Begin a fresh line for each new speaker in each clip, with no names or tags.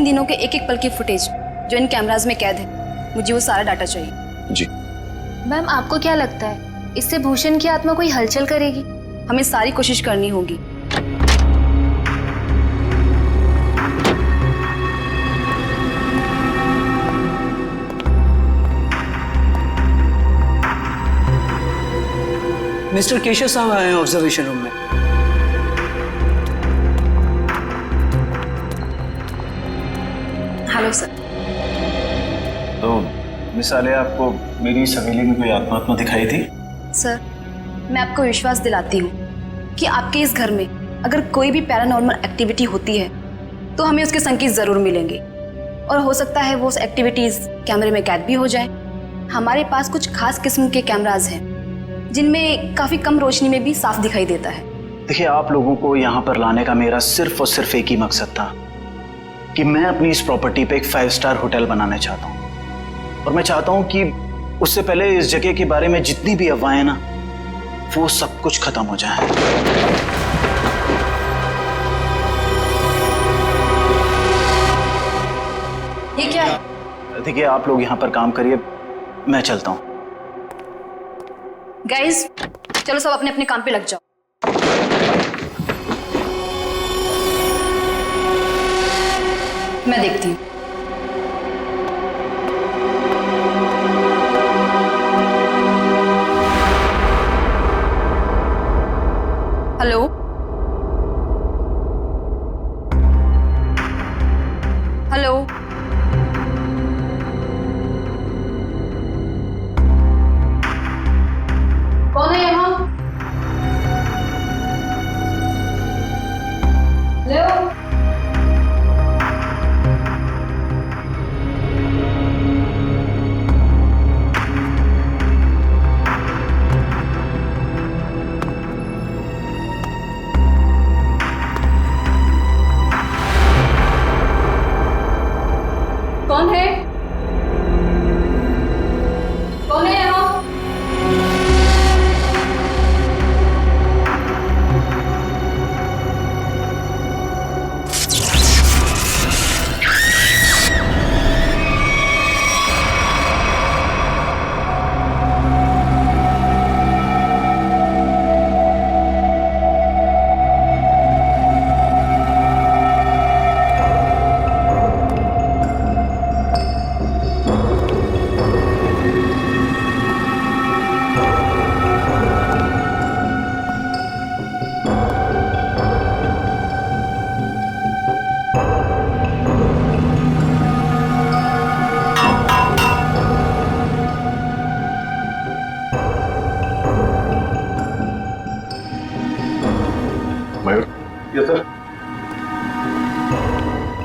3 दिनों के एक एक पल की फुटेज जो इन कैमराज में कैद है, मुझे वो सारा डाटा चाहिए।
जी
मैम, आपको क्या लगता है इससे भूषण की आत्मा कोई हलचल करेगी?
हमें सारी कोशिश करनी होगी।
मिस्टर केशव साहब आए हैं ऑब्जर्वेशन रूम में।
Hello sir.
तो मिस आलिया, आपको मेरी सहेली में कोई आत्मा दिखाई थी?
सर, मैं आपको विश्वास दिलाती हूँ कि आपके इस घर में अगर कोई भी पैरानॉर्मल एक्टिविटी होती है तो हमें उसके संकेत जरूर मिलेंगे, और हो सकता है वो एक्टिविटीज कैमरे में कैद भी हो जाए। हमारे पास कुछ खास किस्म के कैमराज हैं जिनमें काफी कम रोशनी में भी साफ दिखाई देता है।
देखिए, आप लोगों को यहाँ पर लाने का मेरा सिर्फ और सिर्फ एक ही मकसद था कि मैं अपनी इस प्रॉपर्टी पे एक 5 स्टार होटल बनाना चाहता हूँ, और मैं चाहता हूँ कि उससे पहले इस जगह के बारे में जितनी भी अफवाहें ना, वो सब कुछ खत्म हो जाए।
ये क्या है?
देखिए, आप लोग यहाँ पर काम करिए, मैं चलता हूँ।
गाइस, चलो सब अपने अपने काम पे लग जाओ। मैं देखती हूँ। हेलो, हेलो, कौन है यहाँ? हेलो, कौन है? कौन है यहाँ?
मयूर, ये सर,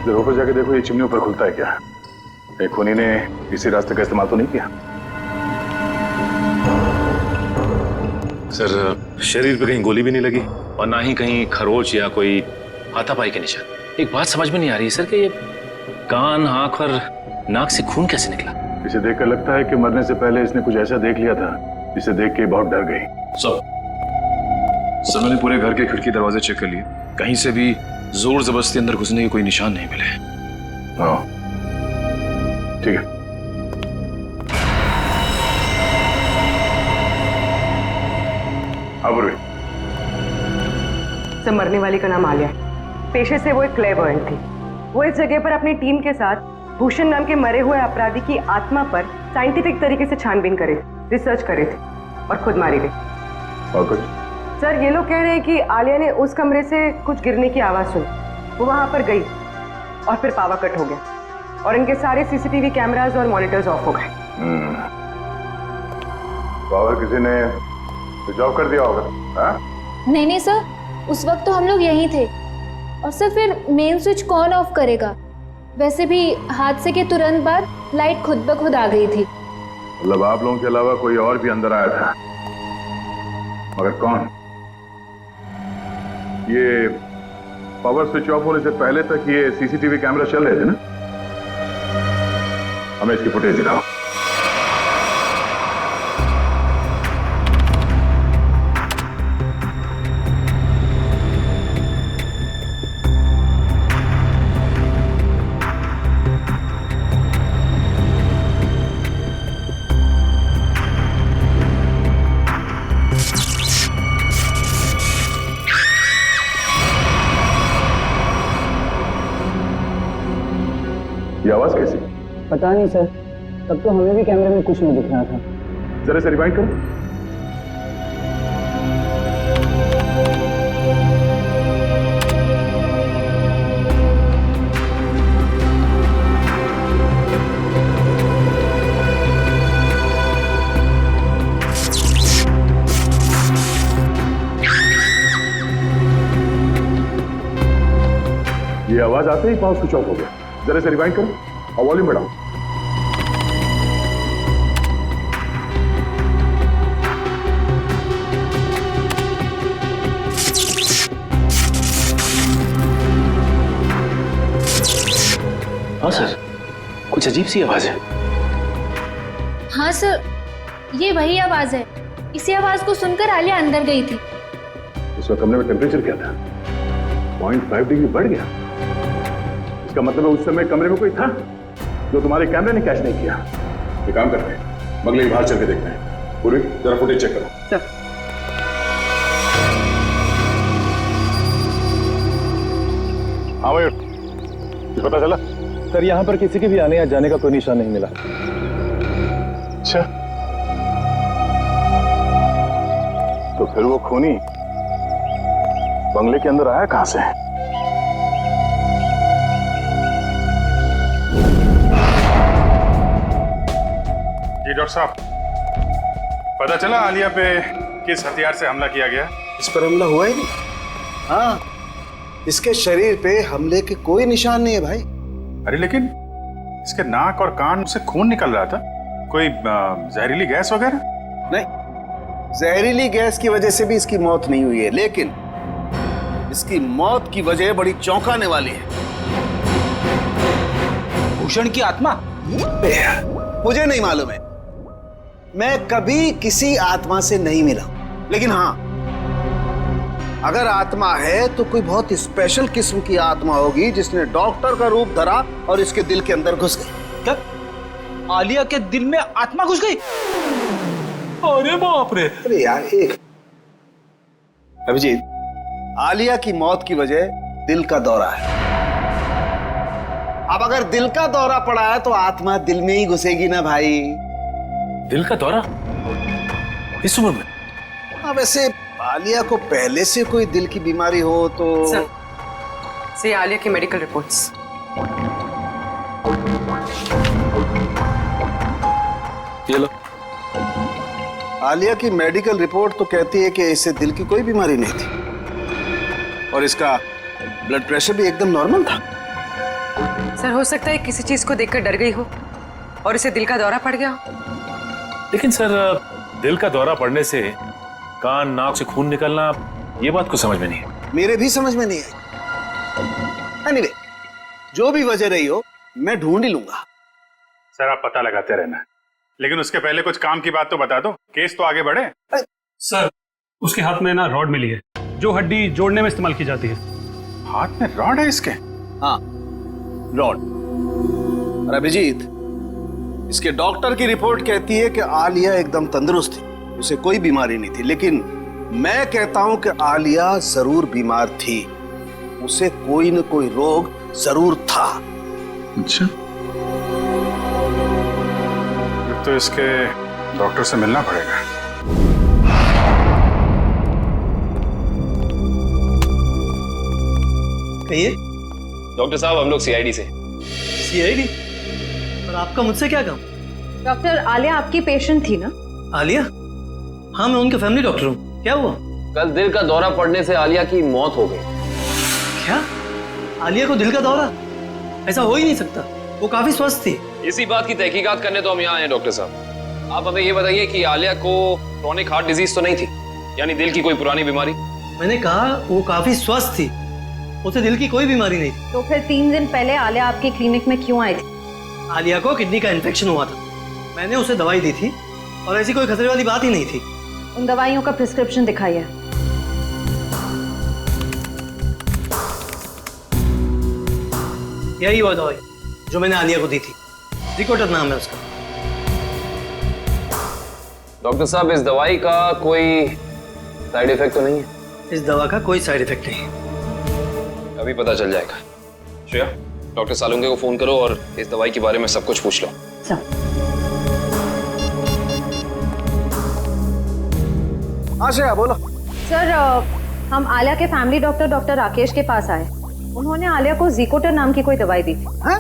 जरा ऊपर जाके देखो, ये चिमनी ऊपर खुलता है क्या? एक खूनी ने इसी रास्ते का इस्तेमाल तो नहीं किया?
सर, शरीर पे कहीं गोली भी नहीं लगी और ना ही कहीं खरोच या कोई हाथापाई के निशान। एक बात समझ में नहीं आ रही है सर कि ये कान, आंख और नाक से खून कैसे निकला?
इसे देखकर लगता है कि मरने से पहले इसने कुछ ऐसा देख लिया था जिसे देख के बहुत डर गई।
सर, मैंने पूरे घर के खिड़की दरवाजे चेक कर लिए, कहीं से भी जोर जबरदस्ती अंदर घुसने के कोई निशान नहीं मिले।
हाँ, ठीक है। अब
सर, मरने वाली का नाम आलिया। पेशे से वो एक क्लेवर्ड थी। वो इस जगह पर अपनी टीम के साथ भूषण नाम के मरे हुए अपराधी की आत्मा पर साइंटिफिक तरीके से छानबीन करे थे, रिसर्च करे थे, और खुद मारी गई।
और कुछ?
सर, ये लोग कह रहे हैं कि आलिया ने उस कमरे से कुछ गिरने की आवाज सुनी, वो वहां पर गई और फिर पावर कट हो गया और इनके सारे सीसीटीवी कैमरास और मॉनिटर्स ऑफ हो गए।
पावर किसी ने स्विच ऑफ कर दिया होगा? हाँ?
नहीं नहीं सर, उस वक्त तो हम लोग यहीं थे। और सर, फिर मेन स्विच कौन ऑफ करेगा? वैसे भी हादसे के तुरंत बाद लाइट खुद ब खुद आ गई थी।
मतलब आप लोगों के अलावा कोई और भी अंदर आया था, मगर कौन? ये पावर स्विच ऑफ होने से पहले तक ये सीसीटीवी कैमरा चल रहे थे ना? हमें इसकी फुटेज दिखाओ। ये आवाज कैसी?
पता नहीं सर, तब तो हमें भी कैमरे में कुछ नहीं दिख रहा था।
जरा से रिवाइंड करो। ये आवाज आते ही पावर स्विच ऑफ हो गया। जरा से रिवाइंड करो और वॉल्यूम बढ़ाओ।
हाँ सर, कुछ अजीब सी आवाज है।
हाँ सर, ये वही आवाज है। इसी आवाज को सुनकर आलिया अंदर गई थी।
उस वक्त कमरे में टेम्परेचर क्या था? 0.5 डिग्री बढ़ गया। इसका मतलब है उस समय कमरे में कोई था जो तुम्हारे कैमरे ने कैच नहीं किया। ये काम करते हैं, बंगले के बाहर चल के देखते हैं। पूरी जरा फुटेज चेक करो।
सर
हाँ भाई, कुछ पता चला?
सर यहाँ पर किसी के भी आने या जाने का कोई निशान नहीं मिला।
अच्छा, तो फिर वो खूनी बंगले के अंदर आया कहां से?
जी डॉक्टर साहब, पता चला आलिया पे किस हथियार से हमला किया गया?
इस पर हमला हुआ ही नहीं। हाँ, इसके शरीर पे हमले के कोई निशान नहीं है भाई।
अरे लेकिन इसके नाक और कान से खून निकल रहा था। कोई जहरीली गैस वगैरह?
नहीं, जहरीली गैस की वजह से भी इसकी मौत नहीं हुई है, लेकिन इसकी मौत की वजह बड़ी चौंकाने वाली है।
भूषण की आत्मा?
मुझे नहीं मालूम है, मैं कभी किसी आत्मा से नहीं मिला, लेकिन हाँ, अगर आत्मा है तो कोई बहुत स्पेशल किस्म की आत्मा होगी जिसने डॉक्टर का रूप धरा और इसके दिल के अंदर घुस गई।
क्या आलिया के दिल में आत्मा घुस गई? अरे बाप रे!
अरे यार, एक अभिजीत, आलिया की मौत की वजह दिल का दौरा है। अब अगर दिल का दौरा पड़ा है तो आत्मा दिल में ही घुसेगी ना भाई।
दिल का दौरा इस उम्र में?
हाँ, वैसे आलिया को पहले से कोई दिल की बीमारी हो तो
सर, आलिया की मेडिकल रिपोर्ट्स।
ये लो।
आलिया की मेडिकल रिपोर्ट तो कहती है कि इसे दिल की कोई बीमारी नहीं थी और इसका ब्लड प्रेशर भी एकदम नॉर्मल था।
सर, हो सकता है किसी चीज को देखकर डर गई हो और इसे दिल का दौरा पड़ गया हो।
लेकिन सर, दिल का दौरा पड़ने से कान नाक से खून निकलना, ये बात को समझ में नहीं है।
मेरे भी समझ में नहीं आई। एनीवे, जो भी वजह रही हो, मैं ढूंढ ही लूंगा।
सर, आप पता लगाते रहना, लेकिन उसके पहले कुछ काम की बात तो बता दो, केस तो आगे बढ़े।
सर, उसके हाथ में ना रॉड मिली है जो हड्डी जोड़ने में इस्तेमाल की जाती है।
हाथ में रॉड है इसके?
हाँ, रॉड। और अभिजीत, इसके डॉक्टर की रिपोर्ट कहती है कि आलिया एकदम तंदुरुस्त थी, उसे कोई बीमारी नहीं थी, लेकिन मैं कहता हूं कि आलिया जरूर बीमार थी, उसे कोई न कोई रोग जरूर था।
अच्छा, तो इसके डॉक्टर से मिलना पड़ेगा।
कहिए।
डॉक्टर साहब, हम लोग सीआईडी से।
सीआईडी? और आपका मुझसे क्या काम?
डॉक्टर, आलिया आपकी पेशेंट थी ना?
आलिया? हाँ, मैं उनका फैमिली डॉक्टर हूँ। क्या हुआ?
कल दिल का दौरा पड़ने से आलिया की मौत हो गई।
क्या? आलिया को दिल का दौरा? ऐसा हो ही नहीं सकता, वो काफी स्वस्थ थी।
इसी बात की तहकीकात करने तो हम यहाँ आए डॉक्टर साहब। आप हमें ये बताइए कि आलिया को क्रोनिक हार्ट डिजीज तो नहीं थी, यानी दिल की कोई पुरानी बीमारी?
मैंने कहा वो काफी स्वस्थ थी, उसे दिल की कोई बीमारी नहीं थी।
तो फिर 3 दिन पहले आलिया आपकी क्लिनिक में क्यों आई थी?
आलिया को किडनी का इन्फेक्शन हुआ था, मैंने उसे दवाई दी थी और ऐसी कोई खतरे वाली बात ही नहीं थी।
उन दवाइयों का प्रिस्क्रिप्शन दिखाइए।
यही वो दवाई जो मैंने आलिया को दी थी, रिकोटर नाम है उसका।
डॉक्टर साहब, इस दवाई का कोई साइड इफेक्ट तो नहीं है?
इस दवा का कोई साइड इफेक्ट नहीं।
अभी पता चल जाएगा। श्रेया, डॉक्टर सालुंके को फोन करो और इस दवाई के बारे में सब कुछ पूछ लो।
हाँ श्रेया बोलो।
सर हम आलिया के फैमिली डॉक्टर डॉक्टर राकेश के पास आए। उन्होंने आलिया को ज़िकोटर नाम की कोई दवाई दी थी।
हाँ?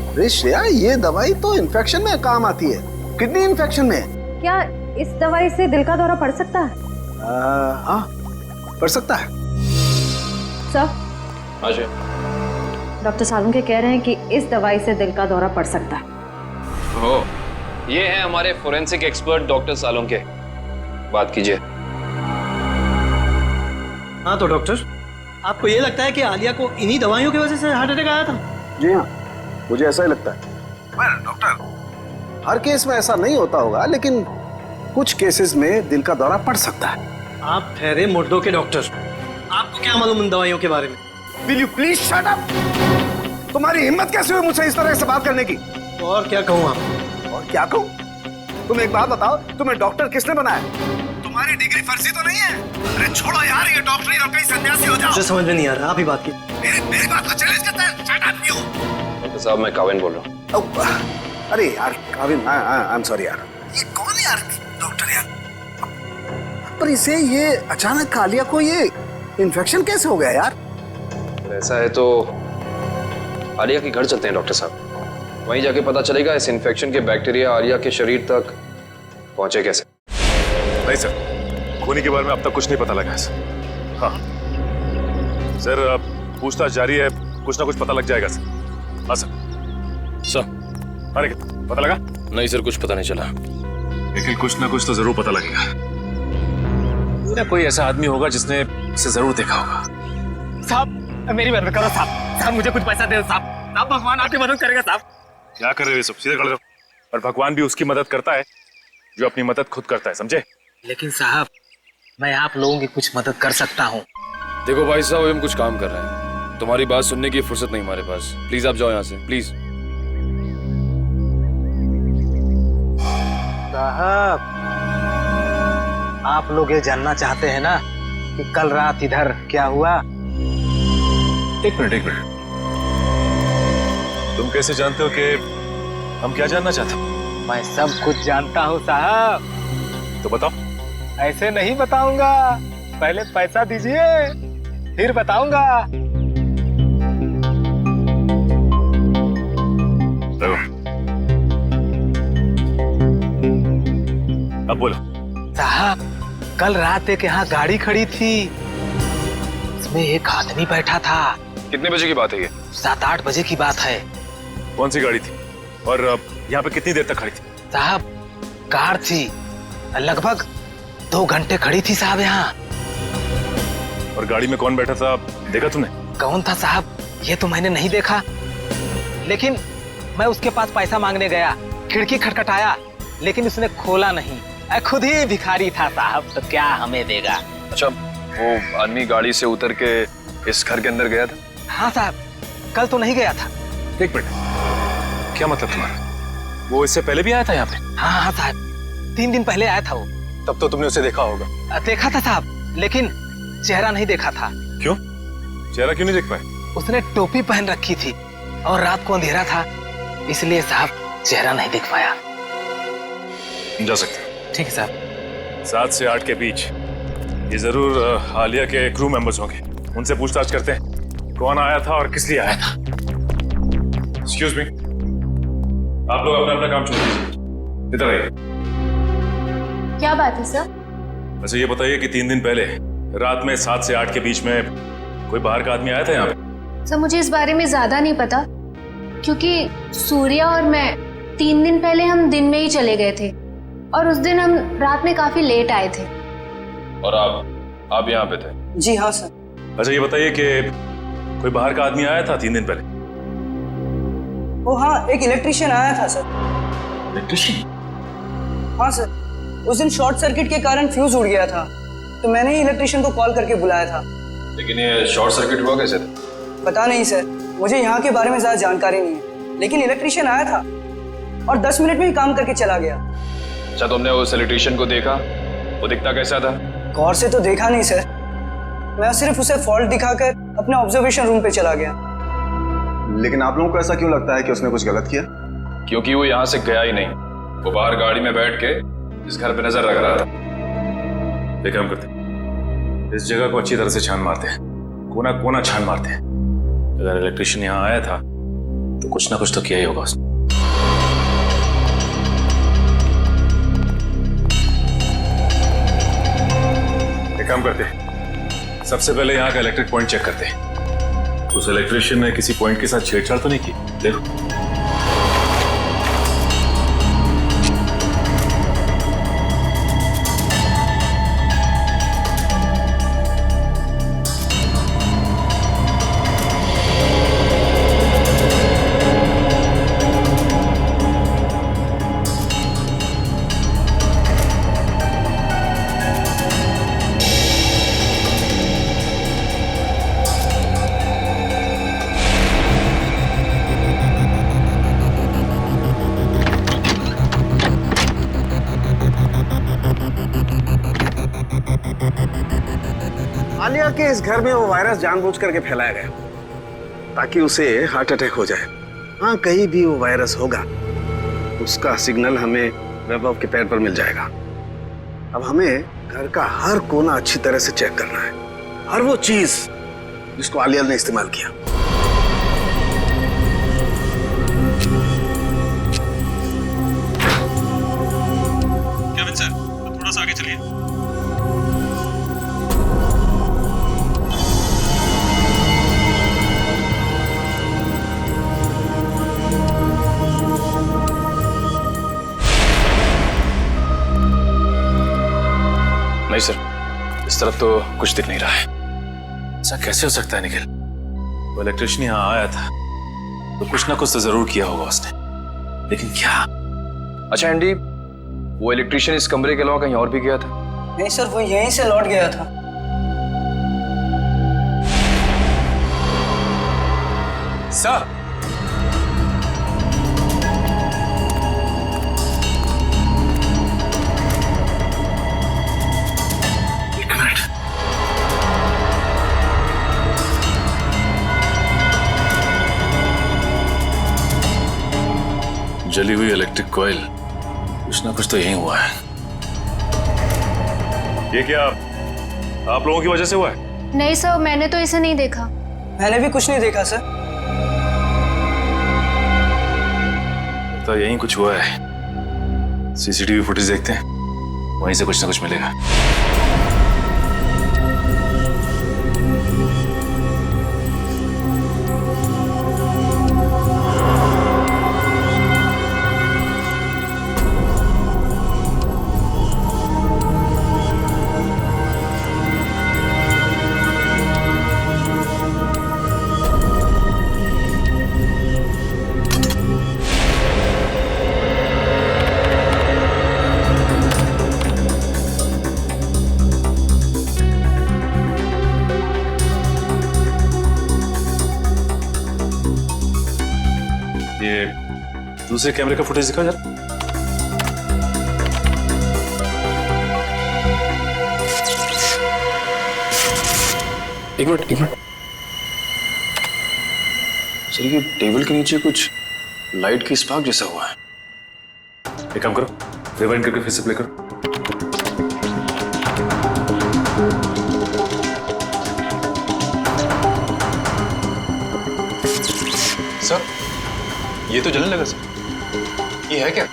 अरे श्रेया, ये दवाई तो इन्फेक्शन में काम आती है, किडनी इन्फेक्शन में।
क्या इस दवाई से दिल का दौरा पड़ सकता है?
हाँ पड़ सकता है।
सर
हाँ जी,
डॉक्टर सालुंके कह रहे हैं कि इस दवाई से दिल का दौरा पड़ सकता है।
हो, ये है हमारे फोरेंसिक एक्सपर्ट डॉक्टर सालुंके, बात कीजिए।
हाँ तो डॉक्टर, आपको ये लगता है कि आलिया को इन्हीं दवाइयों की वजह से हार्ट अटैक आया था?
जी हाँ, मुझे ऐसा ही लगता है। वेल डॉक्टर, हर केस में ऐसा नहीं होता होगा, लेकिन कुछ केसेस में दिल का दौरा पड़ सकता है।
आप ठहरे मुर्दों के डॉक्टर, आपको क्या मालूम उन दवाइयों के बारे में?
Will you please shut up? तुम्हारी हिम्मत कैसे हुई मुझसे इस तरह से बात करने की?
और क्या कहूँ आप?
और क्या कहूँ? तुम एक बात बताओ, तुम्हें डॉक्टर किसने बनाया? तुम्हारी डिग्री फर्जी तो नहीं है? अरे छोड़ो यार ये डॉक्टरी और कहीं सन्यासी हो जाओ।
मुझे समझ में नहीं आ रहा, आप ही बात की।
मेरी बात को चैलेंज करता है? Shut up you!
डॉक्टर साहब मैं काविन बोल रहा हूँ।
अरे यार काविन, आई एम सॉरी यार। ये कौन है यार डॉक्टर यार? पर इसे ये अचानक आलिया को ये इन्फेक्शन कैसे हो गया यार?
ऐसा है तो आलिया के घर चलते हैं डॉक्टर साहब, वहीं जाके पता चलेगा इस इन्फेक्शन के बैक्टीरिया आलिया के शरीर तक पहुंचे कैसे।
नहीं सर, खूनी के बारे में अब तक कुछ नहीं पता लगा है सर। हाँ सर, पूछताछ जारी है, कुछ ना कुछ पता लग जाएगा सर। हाँ सर।
सर
अरे पता लगा?
नहीं सर, कुछ पता नहीं चला,
लेकिन कुछ ना कुछ तो जरूर पता लगेगा। कोई ऐसा आदमी होगा जिसने इसे जरूर देखा होगा।
साहब मेरी मदद करो साहब, साहब मुझे कुछ पैसा दे साहब, साहब भगवान आपकी मदद करेगा साहब।
क्या कर रहे हो सब, सीधे खड़े रहो। और भगवान भी उसकी मदद करता है जो अपनी मदद खुद करता है, समझे?
लेकिन साहब मैं आप लोगों की कुछ मदद कर सकता हूँ।
देखो भाई साहब, हम कुछ काम कर रहे हैं, तुम्हारी बात सुनने की फुर्सत नहीं हमारे पास। प्लीज आप जाओ यहाँ से, प्लीज।
साहब आप लोग ये जानना चाहते हैं ना कि कल रात इधर क्या हुआ?
एक मिनट। तुम कैसे जानते हो कि हम क्या जानना चाहते हो?
मैं सब कुछ जानता हूँ साहब।
तो बताओ।
ऐसे नहीं बताऊंगा, पहले पैसा दीजिए फिर बताऊंगा।
अब बोलो।
साहब कल रात एक यहाँ गाड़ी खड़ी थी, इसमें एक आदमी बैठा था।
कितने बजे की बात है ये?
7-8 बजे की बात है।
कौन सी गाड़ी थी और यहाँ पे कितनी देर तक खड़ी थी?
साहब कार थी, लगभग 2 घंटे खड़ी थी साहब यहाँ।
और गाड़ी में कौन बैठा था देखा तुमने?
कौन था साहब ये तो मैंने नहीं देखा, लेकिन मैं उसके पास पैसा मांगने गया, खिड़की खटखटाया लेकिन उसने खोला नहीं। खुद ही भिखारी था साहब, तो क्या हमें देगा।
अच्छा, वो आदमी गाड़ी से उतर के इस घर के अंदर गया था?
हाँ साहब, कल तो नहीं गया था।
एक मिनट, क्या मतलब तुम्हारा? वो इससे पहले भी आया था यहाँ पे?
हाँ साहब, 3 दिन पहले आया था वो।
तब तो तुमने उसे देखा होगा?
देखा था साहब, लेकिन चेहरा नहीं देखा था।
क्यों? चेहरा क्यों नहीं देख पाए?
उसने टोपी पहन रखी थी और रात को अंधेरा था, इसलिए साहब चेहरा नहीं देख पाया।
जा सकते।
ठीक है साहब।
7 से 8 के बीच ये जरूर आलिया के क्रू मेंबर्स होंगे, उनसे पूछताछ करते हैं कौन आया था और किस लिए आया था। एक्सक्यूज मी, आप लोग अपना अपना काम छोड़ दीजिए, इधर आइए।
क्या बात है सर?
अच्छा ये बताइए कि 3 दिन पहले रात में 7 से 8 के बीच में कोई बाहर का आदमी आया था यहाँ पे?
सर मुझे इस बारे में ज्यादा नहीं पता, क्योंकि सूर्या और मैं 3 दिन पहले हम दिन में ही चले गए थे और उस दिन हम रात में काफी लेट आए थे।
और आप यहाँ पे थे?
जी हाँ सर।
अच्छा ये बताइए कि कोई बाहर का आदमी आया था 3 दिन पहले?
ओ हाँ, एक इलेक्ट्रिशियन आया था सर।
इलेक्ट्रिशियन?
हाँ सर, उस दिन शॉर्ट सर्किट के कारण फ्यूज उड़ गया था, तो मैंने ही इलेक्ट्रिशियन को कॉल करके बुलाया था।
लेकिन ये शॉर्ट सर्किट हुआ कैसे था?
पता नहीं सर, मुझे यहाँ के बारे में ज्यादा जानकारी नहीं है, लेकिन इलेक्ट्रिशियन आया था और 10 मिनट में ही काम करके चला गया।
अच्छा, तुमने उस इलेक्ट्रिशियन को देखा? वो दिखता कैसा था?
गौर से तो देखा नहीं सर, मैं सिर्फ उसे फॉल्ट दिखाकर अपने ऑब्जर्वेशन रूम पे चला गया।
लेकिन आप लोगों को ऐसा क्यों लगता है कि उसने कुछ गलत किया?
क्योंकि वो यहाँ से गया ही नहीं, वो बाहर गाड़ी में बैठ के इस घर पे नजर रख रहा था।
एक काम करते हैं, इस जगह को अच्छी तरह से छान मारते हैं, कोना कोना छान मारते हैं। अगर इलेक्ट्रिशियन यहाँ आया था तो कुछ ना कुछ तो किया ही होगा उसने। एक काम करते हैं, सबसे पहले यहाँ का इलेक्ट्रिक पॉइंट चेक करते हैं। उस इलेक्ट्रिशियन ने किसी पॉइंट के साथ छेड़छाड़ तो नहीं की? देखो।
आलिया के इस घर में वो वायरस जानबूझ करके फैलाया गया ताकि उसे हार्ट अटैक हो जाए। हाँ, कहीं भी वो वायरस होगा उसका सिग्नल हमें वैभव के पैर पर मिल जाएगा। अब हमें घर का हर कोना अच्छी तरह से चेक करना है, हर वो चीज जिसको आलिया ने इस्तेमाल किया।
केविन सर, थोड़ा सा आगे चलिए।
नहीं सर, इस तरफ तो कुछ दिख नहीं रहा है। ऐसा कैसे हो सकता है निखिल? वो इलेक्ट्रिशियन यहाँ आया था तो कुछ ना कुछ तो जरूर किया होगा उसने, लेकिन क्या?
अच्छा एंडी, वो इलेक्ट्रिशियन इस कमरे के अलावा कहीं और भी गया था?
नहीं सर, वो यहीं से लौट गया था।
सर, जली हुई इलेक्ट्रिक कॉइल, कुछ ना कुछ तो यही हुआ है। ये क्या आप लोगों की वजह से हुआ है?
नहीं सर, मैंने तो इसे नहीं देखा।
मैंने भी कुछ नहीं देखा सर।
तो यही कुछ हुआ है। सीसीटीवी फुटेज देखते हैं, वहीं से कुछ ना कुछ मिलेगा। दूसरे कैमरे का फुटेज दिखा जरा।
एक मिनट। सर, ये टेबल के नीचे कुछ लाइट की स्पार्क जैसा हुआ है।
एक काम करो, रिवाइंड करके फिर से प्ले करो।
सर, ये तो जलने लगा सर। ये है क्या?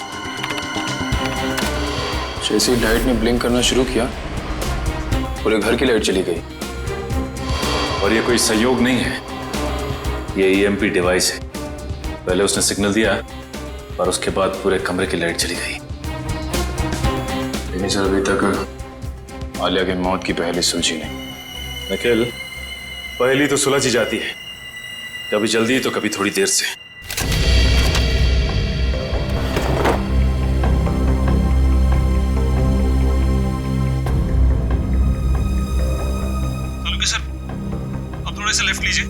जैसे ही लाइट ने ब्लिंक करना शुरू किया, पूरे घर की लाइट चली गई।
और ये कोई संयोग नहीं है, ये ईएमपी डिवाइस है। पहले उसने सिग्नल दिया और उसके बाद पूरे कमरे की लाइट चली गई।
लेकिन सर, अभी तक आलिया की मौत की पहली सुलझी नहीं।
निखिल, पहली तो सुलझ ही जाती है, कभी जल्दी तो कभी थोड़ी देर से।
सर, अब थोड़े से लेफ्ट लीजिए।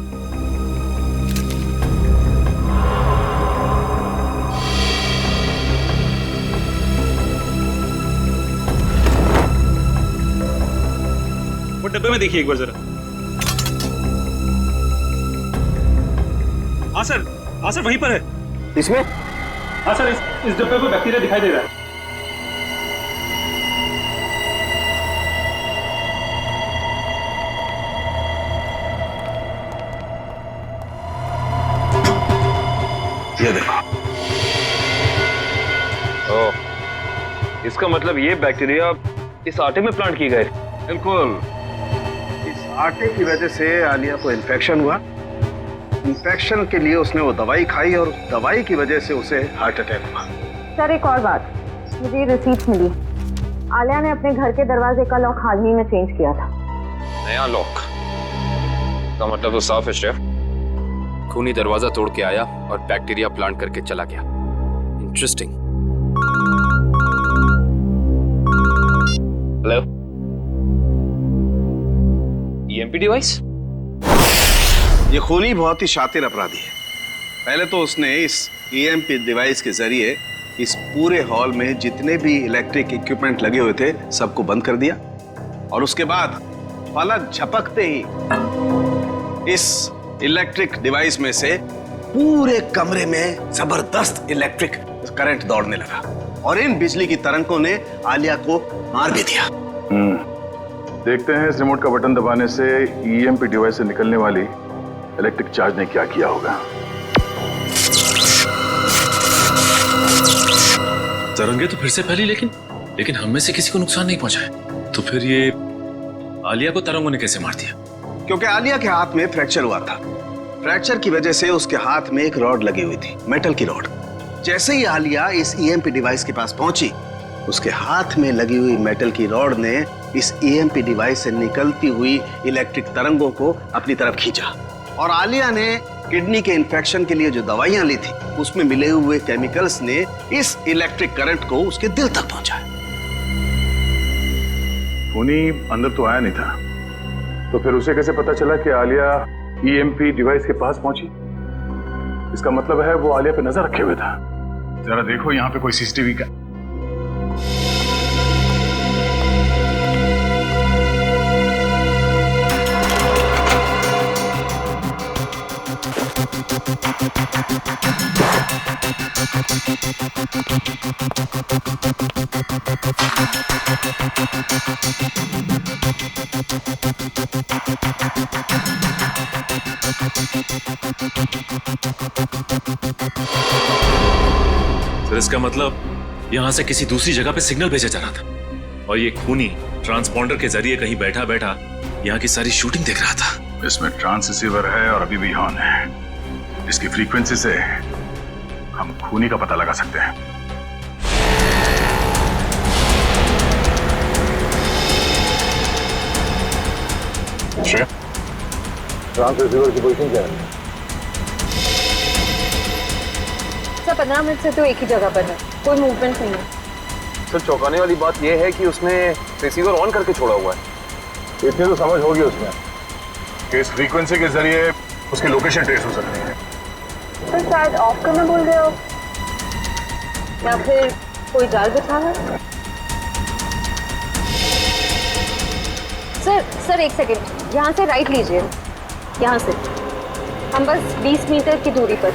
वो डब्बे में देखिए एक बार जरा। हाँ सर वहीं पर है।
इसमें?
हाँ सर, इस डब्बे में बैक्टीरिया दिखाई दे रहा है।
ये देखो।
ओह, इसका मतलब ये बैक्टीरिया इस आटे में प्लांट किए गए।
बिल्कुल, इस आटे की वजह से आलिया को इन्फेक्शन हुआ। इन्फेक्शन के लिए उसने वो दवाई खाई और दवाई की वजह से उसे हार्ट अटैक हुआ।
सर एक और बात, मुझे ये रिसीट्स मिली। आलिया ने अपने घर के दरवाजे का लॉक हाल ही में चेंज किया था।
नया लॉक का मतलब तो साफ है शेफ। खूनी दरवाजा तोड़ के आया और बैक्टीरिया प्लांट करके चला गया। इंटरेस्टिंग। Hello, EMP device?
ये खूनी बहुत ही शातिर अपराधी है। पहले तो उसने इस ईएमपी डिवाइस के जरिए इस पूरे हॉल में जितने भी इलेक्ट्रिक इक्विपमेंट लगे हुए थे सबको बंद कर दिया, और उसके बाद पलक झपकते ही इस इलेक्ट्रिक डिवाइस में से पूरे कमरे में जबरदस्त इलेक्ट्रिक करंट दौड़ने लगा और इन बिजली की तरंगों ने आलिया को मार भी दिया।
देखते हैं इस रिमोट का बटन दबाने से ईएमपी डिवाइस से निकलने वाली इलेक्ट्रिक चार्ज ने क्या किया होगा।
तरंगे तो फिर से फैली, लेकिन हम में से किसी को नुकसान नहीं पहुंचा है। तो फिर ये आलिया को तरंगों ने कैसे मार दिया?
क्योंकि आलिया के हाथ में फ्रैक्चर हुआ था। फ्रैक्चर की वजह से उसके हाथ में एक रॉड लगी हुई थी, मेटल की रॉड। जैसे ही आलिया इस ईएमपी डिवाइस के पास पहुंची, उसके हाथ में लगी हुई मेटल की रॉड ने इस ईएमपी डिवाइस से निकलती हुई इलेक्ट्रिक तरंगों को अपनी तरफ खींचा, और आलिया ने किडनी के इन्फेक्शन के लिए जो दवाइयां ली थी उसमें मिले हुए केमिकल्स ने इस इलेक्ट्रिक करंट को उसके दिल तक पहुंचाया।
खूनी अंदर तो आया नहीं था, तो फिर उसे कैसे पता चला कि आलिया ईएमपी डिवाइस के पास पहुंची? इसका मतलब है वो आलिया पे नजर रखे हुए था। जरा देखो यहाँ पे कोई सीसीटीवी का।
सर, इसका मतलब यहाँ से किसी दूसरी जगह पे सिग्नल भेजा जा रहा था और ये खूनी ट्रांसपॉन्डर के जरिए कहीं बैठा बैठा यहाँ की सारी शूटिंग देख रहा था।
इसमें ट्रांस रिसीवर है और अभी भी ऑन है। इसकी फ्रीक्वेंसी से हम खूनी का पता लगा सकते हैं। ट्रांस रिसीवर की पोजीशन क्या है?
सर 15 मिनट से तो एक ही जगह पर है, कोई मूवमेंट नहीं है।
सर चौंकाने वाली बात यह है कि उसने रिसीवर ऑन करके छोड़ा हुआ है।
इतनी तो समझ होगी उसमें कि इस फ्रीक्वेंसी के जरिए उसकी लोकेशन ट्रेस हो सकती है।
सर शायद ऑफ करना भूल गए हो, या फिर कोई जाल बिछा है। सर एक सेकेंड, यहाँ से राइट लीजिए, यहाँ से। हम बस 20 मीटर की दूरी पर।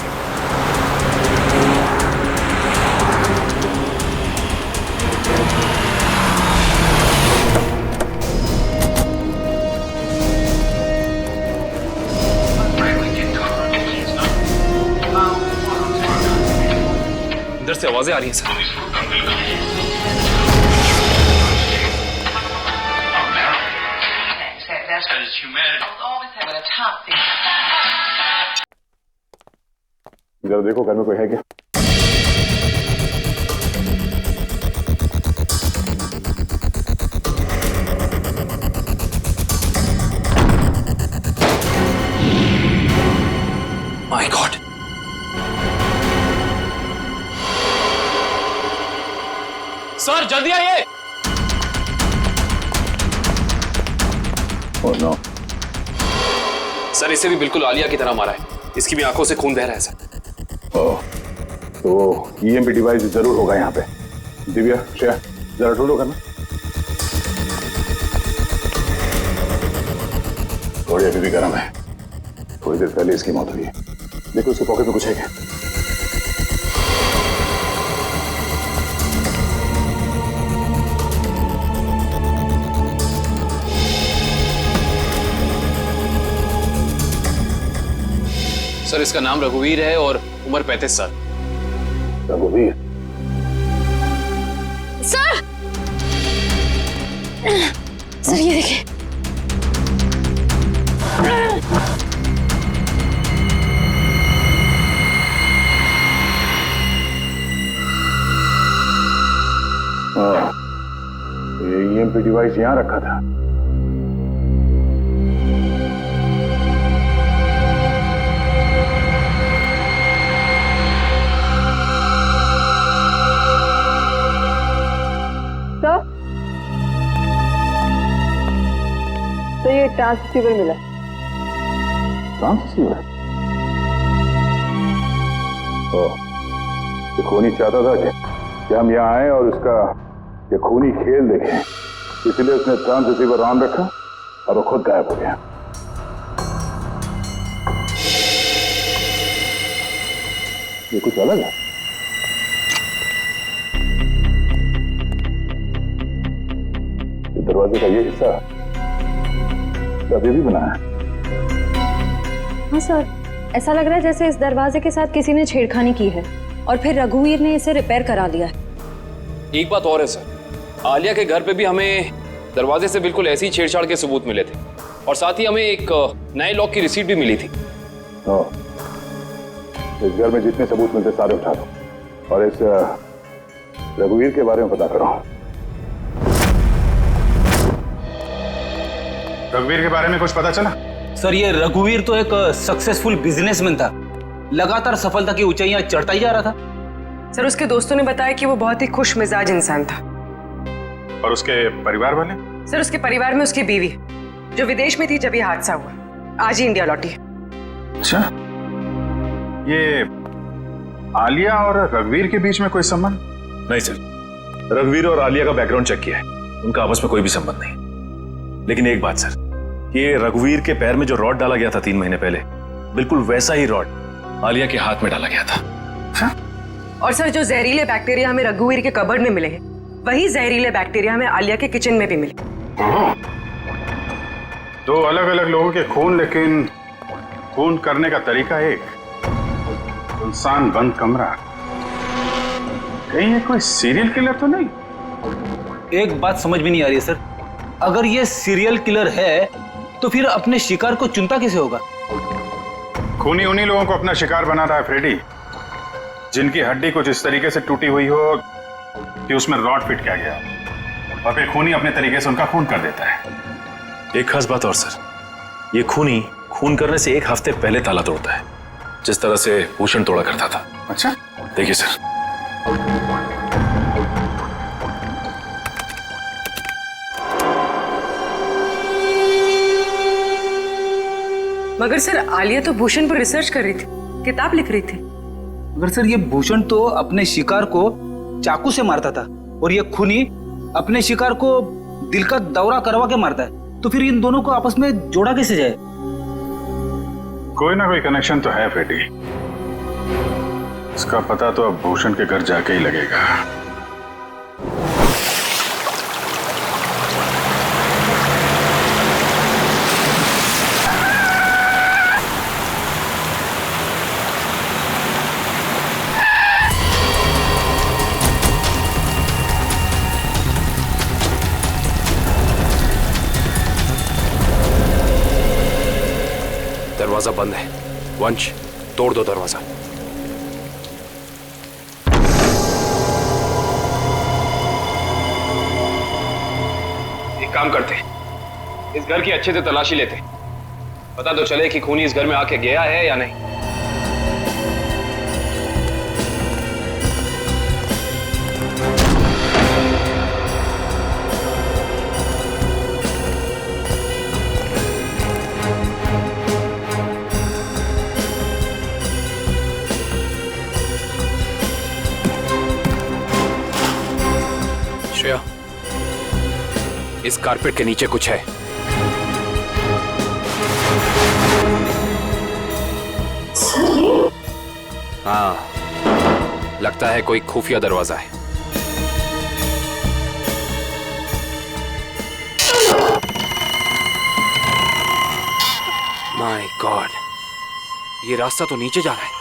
अंदर से आवाजें आ रही हैं सर।
जरा देखो घर में कोई है क्या?
माय गॉड,
सर जल्दी आइए।
Oh no.
सर इसे भी बिल्कुल आलिया की तरह मारा है, इसकी भी आंखों से खून बह रहा है सर।
ओह, तो ईएमपी डिवाइस जरूर होगा यहाँ पे। दिव्या, श्रेया, जरा ढूंढो करना। थोड़ी अभी भी गर्म है, थोड़ी देर पहले इसकी मौत हुई है। देखो उसके पॉकेट में कुछ है क्या?
सर इसका नाम रघुवीर है और उम्र 35 साल।
रघुवीर?
सर सर ये देखिए।
ये ईएमपी डिवाइस यहां रखा था।
तो ये ट्रांससीवर मिला।
ट्रांससीवर? ये खूनी चाहता था कि हम यहाँ आए और उसका ये खूनी खेल देखें, इसलिए उसने ट्रांससीवर ऑन रखा और वो खुद गायब हो गया। ये कुछ अलग है। ये दरवाजे का ये हिस्सा अभी भी बना है।
हाँ सर, ऐसा लग रहा है जैसे इस दरवाजे के साथ किसी ने छेड़खानी की है और फिर रघुवीर ने इसे रिपेयर करा लिया है।
एक बात और है सर, आलिया के घर पे भी हमें दरवाजे से बिल्कुल ऐसी छेड़छाड़ के सबूत मिले थे और साथ ही हमें एक नए लॉक की रिसीट भी मिली थी।
इस घर में जितने सबूत मिलते सारे उठा दो और इस रघुवीर के बारे में पता करो।
रघुवीर के बारे में कुछ पता चला?
सर ये रघुवीर तो एक सक्सेसफुल बिजनेसमैन था, लगातार सफलता की ऊंचाइयां चढ़ता ही जा रहा था।
सर उसके दोस्तों ने बताया कि वो बहुत ही खुश मिजाज इंसान था।
और उसके परिवार वाले?
सर उसके परिवार में उसकी बीवी जो विदेश में थी जब ये हादसा हुआ, आज ही इंडिया लौटी।
अच्छा, ये आलिया और रघुवीर के बीच में कोई संबंध?
नहीं सर, रघुवीर और आलिया का बैकग्राउंड चेक किया है, उनका आपस में कोई भी संबंध नहीं। लेकिन एक बात सर, ये रघुवीर के पैर में जो रॉड डाला गया था 3 महीने पहले, बिल्कुल वैसा ही रॉड आलिया के हाथ में डाला गया था।
हाँ? और सर जो जहरीले बैक्टीरिया हमें रघुवीर के कबर्ड में मिले हैं, वही जहरीले बैक्टीरिया हमें आलिया के किचन में भी मिले।
2 अलग अलग लोगों के खून, लेकिन खून करने का तरीका एक। इंसान बंद कमरा, कहीं ये कोई सीरियल किलर तो नहीं?
एक बात समझ में नहीं आ रही है सर, अगर ये सीरियल किलर है तो फिर अपने शिकार को चुनता कैसे होगा?
खूनी उन्हीं लोगों को अपना शिकार बना रहा है फ्रेडी, जिनकी हड्डी कुछ इस तरीके से टूटी हुई हो कि उसमें रॉड फिट किया गया, और फिर खूनी अपने तरीके से उनका खून कर देता है।
एक खास बात और सर, ये खूनी खून करने से 1 हफ्ते पहले ताला तोड़ता है, जिस तरह से भूषण तोड़ा करता था।
अच्छा,
देखिए सर।
मगर सर आलिया तो भूषण पर रिसर्च कर रही थी, किताब लिख रही थी।
मगर सर ये भूषण तो अपने शिकार को चाकू से मारता था और ये खूनी अपने शिकार को दिल का दौरा करवा के मारता है, तो फिर इन दोनों को आपस में जोड़ा कैसे जाए?
कोई ना कोई कनेक्शन तो है फ्रेडी, इसका पता तो अब भूषण के घर जाके ही लगेगा।
दरवाजा बंद है, वंश तोड़ दो दरवाजा। एक काम करते, इस घर की अच्छे से तलाशी लेते, पता तो चले कि खूनी इस घर में आके गया है या नहीं। श्रेया, इस कारपेट के नीचे कुछ है।
सर ये
हाँ, लगता है कोई खुफिया दरवाजा है। माय गॉड, ये रास्ता तो नीचे जा रहा है।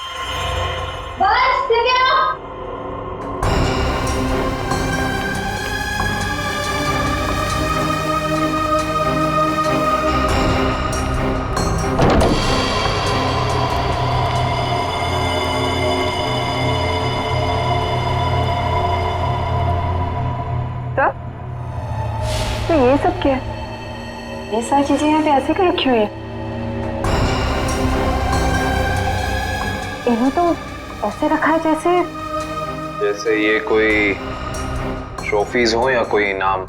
तो ये सब क्या है? ये सारी चीजें यहाँ पे ऐसे क्यों रखी हुई है? इन्हें तो ऐसे रखा है जैसे
ये कोई ट्रॉफीज हो या कोई इनाम।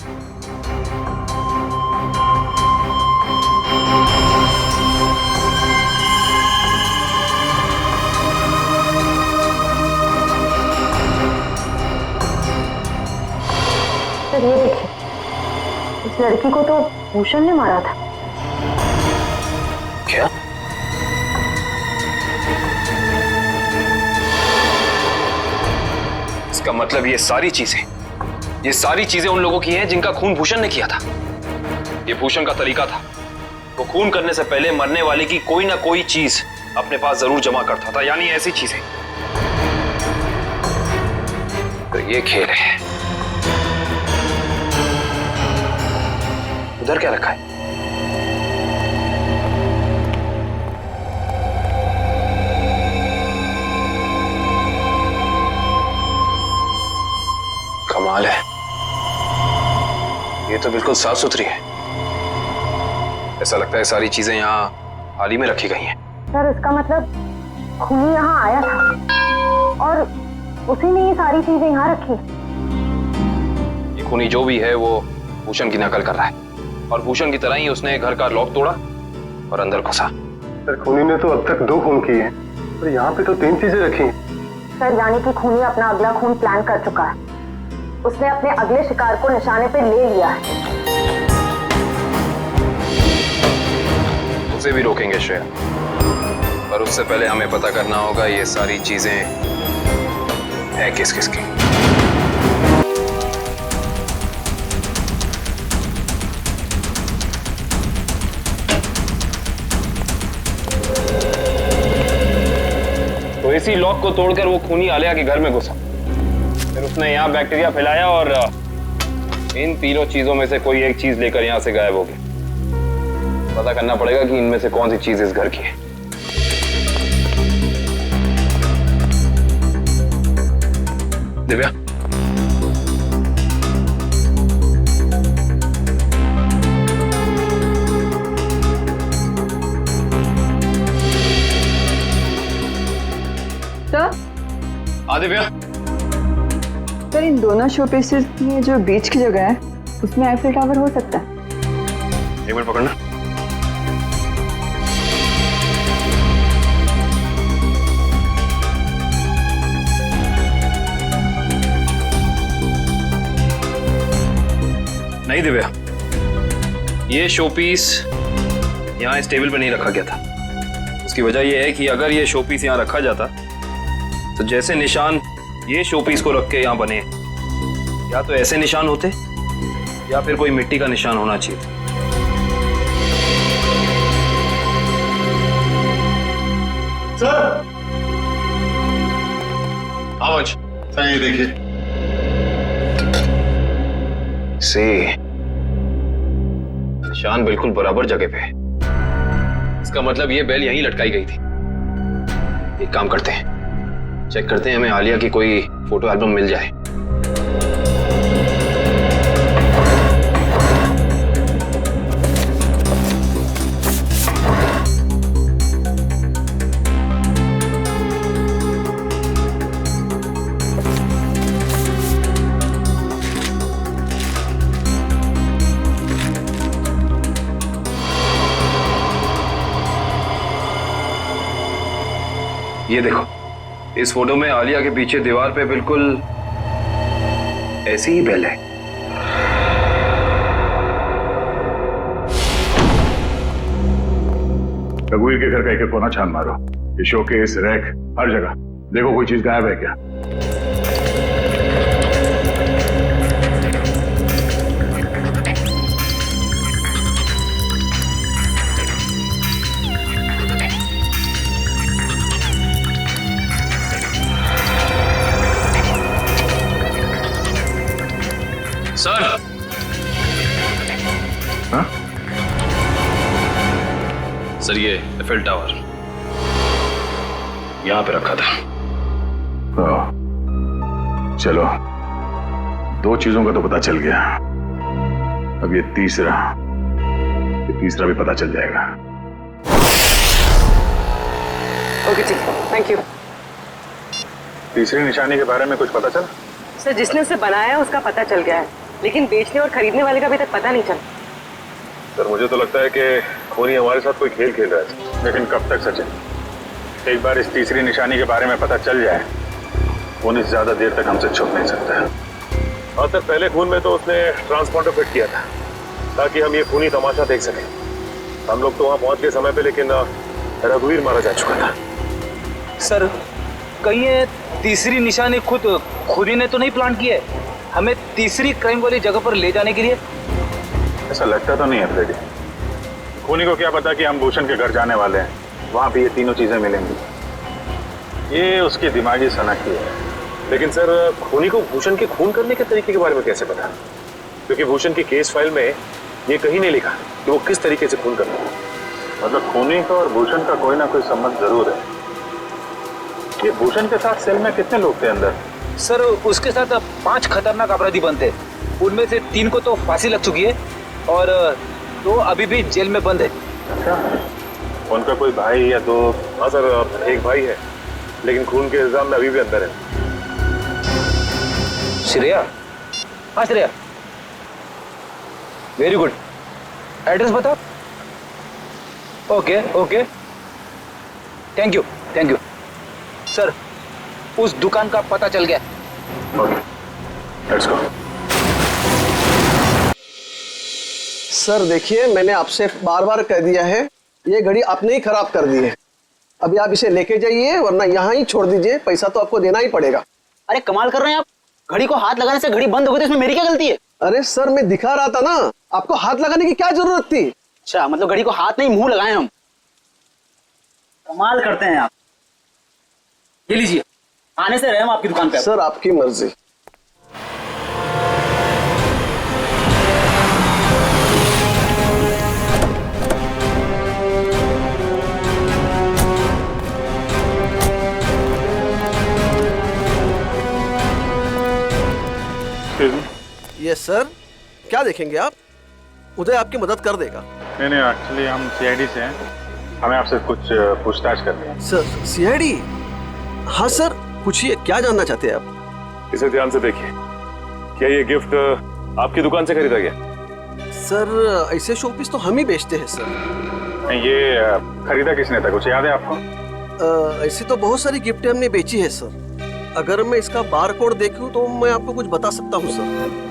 सर ये देखिए, इस लड़की को तो भूषण ने मारा था।
क्या? इसका मतलब ये सारी चीजें उन लोगों की हैं जिनका खून भूषण ने किया था। ये भूषण का तरीका था, वो खून करने से पहले मरने वाले की कोई ना कोई चीज अपने पास जरूर जमा करता था, यानी ऐसी चीजें। तो ये खेल है। उधर क्या रखा है? कमाल है, ये तो बिल्कुल साफ सुथरी है। ऐसा लगता है सारी चीजें यहाँ हाल ही में रखी गई हैं।
सर इसका मतलब खूनी यहाँ आया था और उसी ने ये सारी चीजें यहाँ रखी।
ये खूनी जो भी है वो भूषण की नकल कर रहा है, और भूषण की तरह ही उसने घर का लॉक तोड़ा और अंदर घुसा।
सर खूनी ने तो अब तक 2 खून किए हैं, और यहाँ पे तो 3 चीजें रखी हैं।
सर यानी कि खूनी अपना अगला खून प्लान कर चुका है। उसने अपने अगले शिकार को निशाने पे ले लिया है।
उसे भी रोकेंगे श्रेया, पर उससे पहले हमें पता करना होगा ये सारी चीजें है किस किस की। तो इसी लॉक को तोड़कर वो खूनी आलिया के घर में घुसा, फिर उसने यहाँ बैक्टीरिया फैलाया और इन तीनों चीजों में से कोई एक चीज लेकर यहाँ से गायब हो गया। पता करना पड़ेगा कि इनमें से कौन सी चीज इस घर की है। दिव्या,
सर
दिव्या,
सर इन दोनों शो पीसेस में जो बीच की जगह है उसमें आईफिल टावर हो सकता है।
एक मिनट पकड़ना। नहीं दिव्या, ये शोपीस यहाँ इस टेबल पे नहीं रखा गया था। उसकी वजह यह है कि अगर ये शोपीस यहाँ रखा जाता तो जैसे निशान ये शोपीस को रख के यहाँ बने, या तो ऐसे निशान होते या फिर कोई मिट्टी का निशान होना चाहिए।
सर
आज
सर ये देखिए,
निशान बिल्कुल बराबर जगह पे है। इसका मतलब ये बेल यहीं लटकाई गई थी। एक काम करते हैं, चेक करते हैं हमें आलिया की कोई फोटो एल्बम मिल जाए। ये देखो, इस फोटो में आलिया के पीछे दीवार पे बिल्कुल ऐसी ही बेल है।
रघुवीर के घर का एक कोना छान मारो, ये शोकेस, रैक, हर जगह। देखो कोई चीज गायब है क्या?
सर।
हाँ?
सर ये एफएल टावर यहां पे रखा था।
चलो, 2 चीजों का तो पता चल गया। अब ये तीसरा भी पता चल जाएगा।
ओके ठीक है, थैंक यू।
तीसरी निशानी के बारे में कुछ पता चला?
सर जिसने उसे बनाया है उसका पता चल गया है, लेकिन बेचने और खरीदने वाले का अभी तक पता नहीं चला।
सर मुझे तो लगता है कि खूनी हमारे साथ कोई खेल खेल रहा है।
लेकिन कब तक सचिन? एक बार इस तीसरी निशानी के बारे में पता चल जाए, खूनी ज्यादा देर तक हमसे छुप नहीं सकता है।
हाँ सर, पहले खून में तो उसने ट्रांसपॉन्डर फिट किया था ताकि हम ये खूनी तमाशा देख सकें। हम लोग तो वहाँ पहुँच गए समय पे, लेकिन रघुवीर मारा जा चुका था।
सर कहीं ये तीसरी निशानी खुद ही ने तो नहीं प्लान की है हमें तीसरी क्राइम वाली जगह पर ले जाने के लिए?
ऐसा लगता तो नहीं है फ्रेडी। खूनी को क्या पता कि हम भूषण के घर जाने वाले हैं, वहां पे ये तीनों चीजें मिलेंगी। ये उसकी दिमागी सनकी है।
लेकिन सर खूनी को भूषण के खून करने के तरीके के बारे में कैसे पता? क्योंकि भूषण की केस फाइल में ये कहीं नहीं लिखा कि वो किस तरीके से खून करता है।
मतलब खूनी का और भूषण का कोई ना कोई संबंध जरूर है। ये भूषण के साथ सेल में कितने लोग थे अंदर?
सर उसके साथ 5 खतरनाक अपराधी बनते, उनमें से 3 को तो फांसी लग चुकी है और 2 अभी भी जेल में बंद है।
अच्छा, उनका कोई भाई या दोस्त?
हाँ सर, एक भाई है, लेकिन खून के इल्जाम में अभी भी अंदर है।
श्रेया? हाँ श्रेया, वेरी गुड। एड्रेस बता। Okay okay, thank you thank you. Sir उस दुकान का पता चल गया।
Okay, let's go.
सर देखिए, मैंने आपसे बार बार कह दिया है, ये घड़ी आपने ही खराब कर दी है। अभी आप इसे लेके जाइए, वरना यहाँ ही छोड़ दीजिए। पैसा तो आपको देना ही पड़ेगा।
अरे कमाल कर रहे हैं आप, घड़ी को हाथ लगाने से घड़ी बंद हो गई तो इसमें मेरी क्या गलती है?
अरे सर, मैं दिखा रहा था ना, आपको हाथ लगाने की क्या जरूरत थी?
अच्छा, मतलब घड़ी को हाथ नहीं मुंह लगाए हम। कमाल करते हैं आप। ये लीजिए, आने से रहे हम आपकी दुकान पे।
सर आपकी मर्जी। यस सर, क्या देखेंगे आप? उदय आपकी मदद कर देगा।
नहीं, एक्चुअली हम सीआईडी से हैं, हमें आपसे कुछ पूछताछ करनी है।
Sir CID? हाँ सर, पूछिए, क्या जानना चाहते हैं आप?
इसे ध्यान से देखिए। क्या ये गिफ्ट आपकी दुकान से खरीदा गया?
सर ऐसे शोपीस तो हम ही बेचते हैं सर।
नहीं, ये खरीदा किसने था, कुछ याद है आपको?
ऐसी तो बहुत सारी गिफ्टें हमने बेची है सर। अगर मैं इसका बार कोड देखूं तो मैं आपको कुछ बता सकता हूं सर।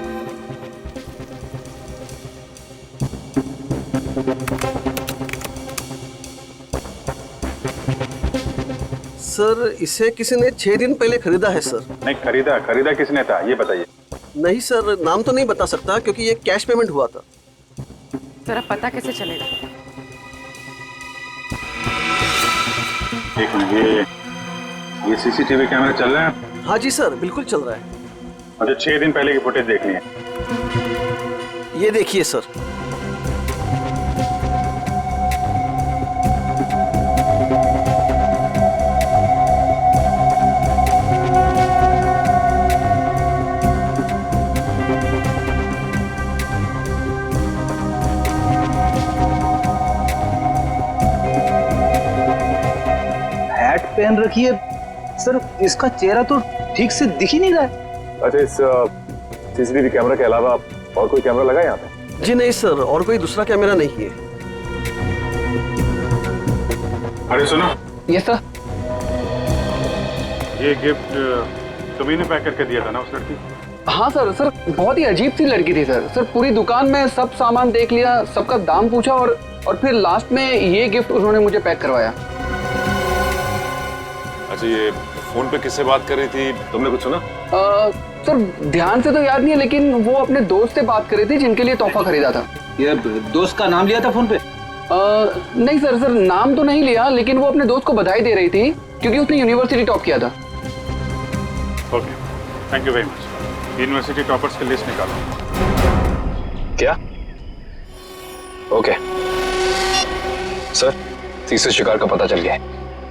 सर इसे किसी ने 6 दिन पहले खरीदा है सर।
नहीं, खरीदा किसने था ये बताइए।
नहीं सर, नाम तो नहीं बता सकता क्योंकि ये कैश पेमेंट हुआ था।
जरा पता कैसे चलेगा?
एक मिनट, ये सीसीटीवी कैमरा चल रहा है?
हाँ जी सर, बिल्कुल चल रहा है।
मुझे 6 दिन पहले की फुटेज देखनी है।
ये देखिए सर।
पहन रखी है सर, इसका चेहरा तो ठीक से दिख ही नहीं रहा है।
अच्छा, इस सीसीटीवी कैमरा के अलावा और कोई कैमरा लगा है यहाँ पे?
जी नहीं सर, और कोई दूसरा कैमरा नहीं है।
अरे सुनो।
Yes sir.
ये गिफ्ट तुम्ही ने पैक करके दिया था ना उस लड़की?
हाँ सर, बहुत ही अजीब सी लड़की थी सर। पूरी दुकान में सब सामान देख लिया, सबका दाम पूछा और फिर लास्ट में ये गिफ्ट उन्होंने मुझे पैक करवाया।
अच्छा, ये फोन पे किससे बात कर रही थी, तुमने कुछ सुना?
सर ध्यान से तो याद नहीं है, लेकिन वो अपने दोस्त से बात कर रही थी जिनके लिए तोहफा खरीदा था।
ये दोस्त का नाम लिया था फोन पे?
नहीं सर नाम तो नहीं लिया, लेकिन वो अपने दोस्त को बधाई दे रही थी क्योंकि उसने यूनिवर्सिटी टॉप किया था।
Okay, thank you very much. University toppers की लिस्ट निकालो।
क्या? ओके सर, तीसरे शिकार का पता चल गया है।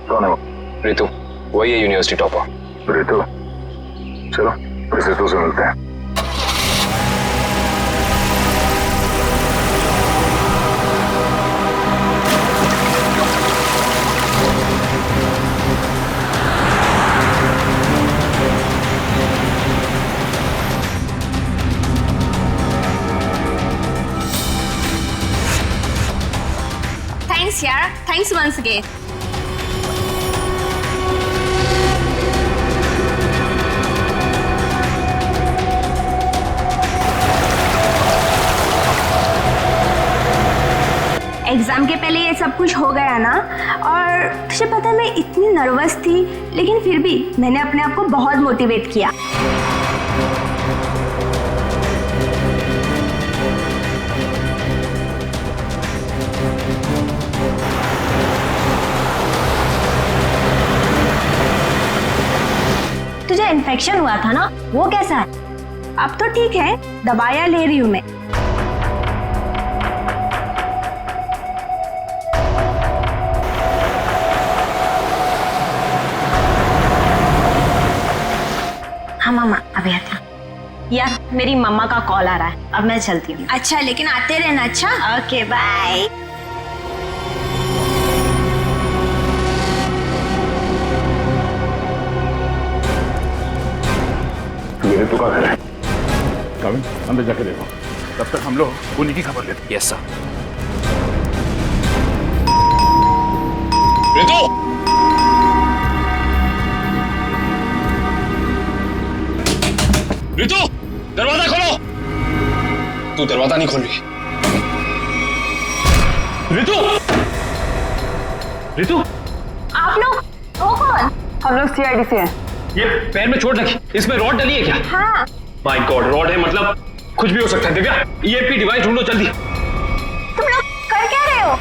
कौन है वो?
रितु, वही है यूनिवर्सिटी टॉपर।
रितु? चलो इस रितु से मिलते हैं।
Thanks yaar, thanks once again.
Exam के पहले ये सब कुछ हो गया ना, और तुझे पता है मैं इतनी नर्वस थी, लेकिन फिर भी मैंने अपने आप को बहुत मोटिवेट किया। तुझे इन्फेक्शन हुआ था ना, वो कैसा है? अब तो ठीक है, दवाइयाँ ले रही हूँ मैं। हाँ मामा अभी आता। यार मेरी मम्मा का कॉल आ रहा है, अब मैं चलती हूँ। अच्छा लेकिन आते रहना। अच्छा ओके बाय।
ये रितु का घर है। कविन अंदर जाके देखो, तब तक हम लोग उन्हीं की खबर लेते हैं।
Yes sir.
रितु! रितु, दरवाजा खोलो।
तू दरवाजा नहीं खोल रही।
रितु! रितु!
आप लोग वो कौन?
हम लोग सीआईडी से हैं।
ये पैर में चोट लगी, इसमें रॉड डली है क्या?
हाँ।
माय गॉड, रॉड है मतलब कुछ भी हो सकता है। दिव्या, ईएमपी डिवाइस ढूंढो जल्दी।
तुम लोग कर क्या रहे हो?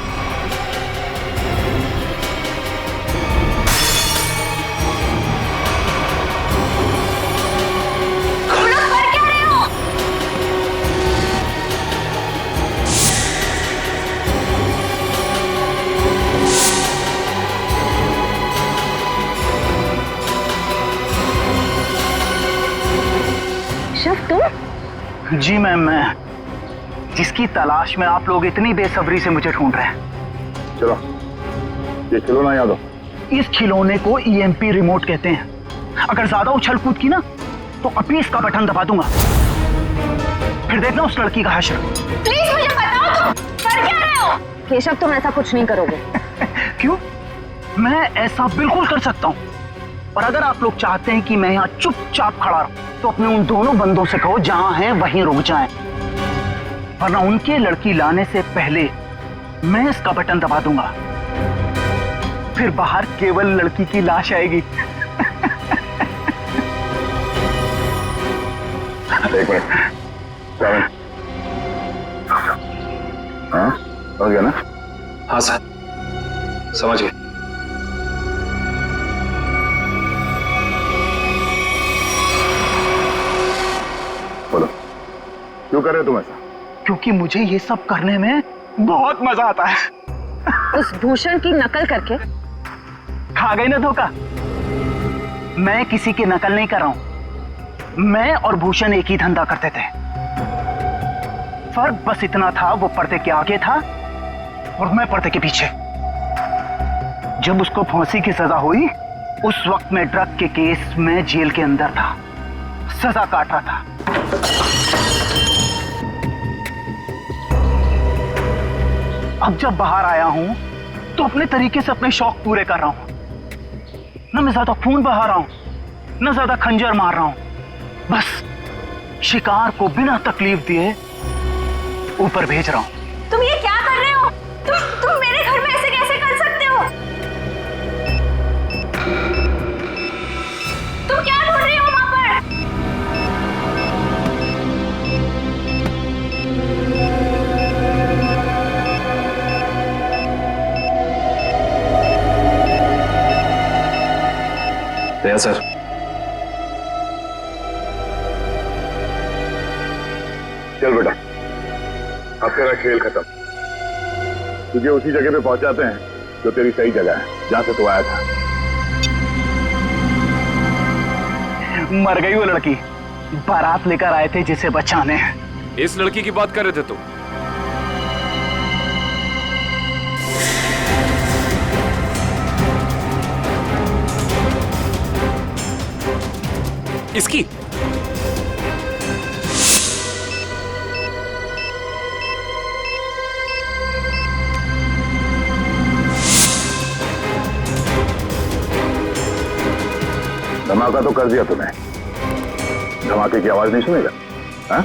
तुम लोग कर क्या रहे हो? शफ तुम?
जी मैम, मैं जिसकी तलाश में आप लोग इतनी बेसब्री से मुझे ढूंढ रहे हैं।
चलो ये खिलौना याद हो।
इस खिलौने को ईएमपी रिमोट कहते हैं। अगर ज्यादा उछल कूद की ना तो अभी इसका बटन दबा दूंगा, फिर देखना उस लड़की का हश्र।
प्लीज मुझे बताओ तुम कर क्या रहे हो? केशव तुम ऐसा कुछ नहीं करोगे।
क्यों? मैं ऐसा बिल्कुल कर सकता हूँ, और अगर आप लोग चाहते हैं कि मैं यहाँ चुपचाप खड़ा रहूं तो अपने उन दोनों बंदों से कहो जहां हैं वहीं रुक जाएं, वरना उनके लड़की लाने से पहले मैं इसका बटन दबा दूंगा, फिर बाहर केवल लड़की की लाश आएगी।
एक मिनट, हाँ हो गया ना?
हाँ सर, समझ गए।
बोलो क्यों कर रहे हो तुम ऐसा?
क्योंकि मुझे ये सब करने में बहुत मजा आता है।
उस भूषण की नकल करके
खा गई ना धोखा। मैं किसी की नकल नहीं कर रहा हूं, मैं और भूषण एक ही धंधा करते थे। फर्क बस इतना था, वो पर्दे के आगे था और मैं पर्दे के पीछे। जब उसको फांसी की सजा हुई उस वक्त मैं ड्रग के केस में जेल के अंदर था, सजा काट रहा था। अब जब बाहर आया हूं तो अपने तरीके से अपने शौक पूरे कर रहा हूं। न मैं ज्यादा खून बहा रहा हूं, न ज्यादा खंजर मार रहा हूं, बस शिकार को बिना तकलीफ दिए ऊपर भेज रहा हूं।
तुम ये क्या कर रहे हो? तुम मेरे घर में ऐसे कैसे कर सकते हो?
गया सर।
चल बेटा, अब तेरा खेल खत्म। तुझे उसी जगह पे पहुंचाते हैं जो तेरी सही जगह है, जहां से तू आया था।
मर गई वो लड़की, बारात लेकर आए थे जिसे बचाने।
इस लड़की की बात कर रहे थे तुम? इसकी?
धमाका तो कर दिया तूने, धमाके की आवाज नहीं सुनेगा? हाँ?